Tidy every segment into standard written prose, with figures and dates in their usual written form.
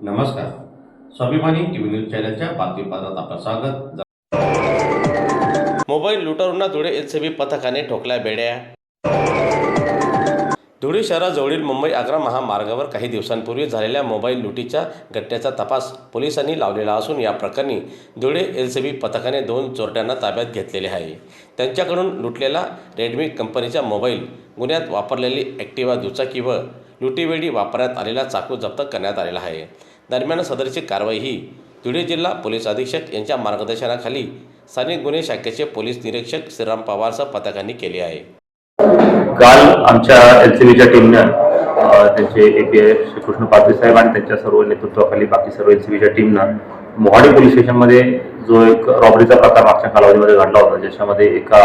नमस्कार. स्वाभिमानी TV news चॅनलच्या बातमीपत्रात आपलं स्वागत. मोबाईल लुटारूंना धुळे एलसीबी पथकाने ठोकल्या बेड्या. धुळे शहराजवळील मुंबई आग्रा महामार्गावर काही दिवसांपूर्वी झालेल्या मोबाईल लुटीच्या घटनेचा तपास पोलिसांनी लावलेला असून या प्रकरणी धुळे एलसीबी पथकाने 2 चोरट्यांना ताब्यात घेतलेले आहे. त्यांच्याकडून लुटलेला रेडमी कंपनीचा मोबाईल, गुन्ह्यात वापरलेली ॲक्टिवा दुचाकी व लुटीवेळी वापरण्यात आलेला चाकू जप्त करण्यात आलेला आहे. दरम्यान सदरची कारवाई ही धुळे जिल्हा पोलीस अधीक्षक यांच्या मार्गदर्शनाखाली स्थानिक गुन्हे शाखेचे पोलीस निरीक्षक श्रीराम पवारसह पथकांनी केली आहे. काल आमच्या एलसीबीच्या टीमनं त्यांचे एपीआय श्रीकृष्ण पात्रे साहेब आणि त्यांच्या सर्व नेतृत्वाखाली बाकी सर्व एलसीबीच्या टीमनं मोहाडी पोलीस स्टेशनमध्ये जो एक रॉबरीचा प्रकार मागच्या कालावधीमध्ये घडला होता, ज्याच्यामध्ये एका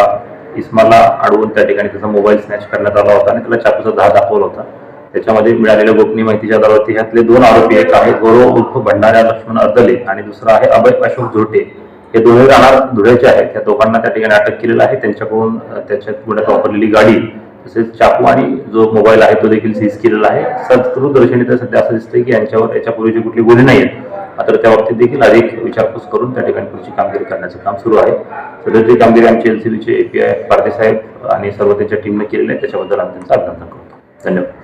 इस्माला अडवून त्या ठिकाणी त्याचा मोबाईल स्नॅच करण्यात आला होता आणि त्याला चाकूचा धाक दाखवला होता. त्याच्यामध्ये मिळालेल्या गोपनीय माहितीच्या आधारावरती ह्यातले 2 आरोपी, एक आहे गौरव उर्फ भंडाऱ्या लक्ष्मण अर्दले आणि दुसरा आहे अभय अशोक झोटे, हे दोन्ही राहणार धुळ्याचे आहेत. त्या दोघांना त्या ठिकाणी अटक केलेलं आहे. त्यांच्याकडून त्याच्यात गुन्ह्यात वापरलेली गाडी तसेच चाकू आणि जो मोबाईल आहे तो देखील सीज केलेला आहे. सत्कृदर्शनी तर सध्या असं दिसतंय की यांच्यावर याच्यापूर्वीचे कुठली गुन्हे नाही आहेत, मात्र त्या बाबतीत देखील अधिक विचारपूस करून त्या ठिकाणी पुढची कामगिरी करण्याचं काम सुरू आहे. सदरची कामगिरी आमची एलसीबीचे एपीआय पारदे साहेब आणि सर्व त्यांच्या टीमने केलेली आहे. त्याच्याबद्दल आम्ही त्यांचं अभिनंदन करतो. धन्यवाद.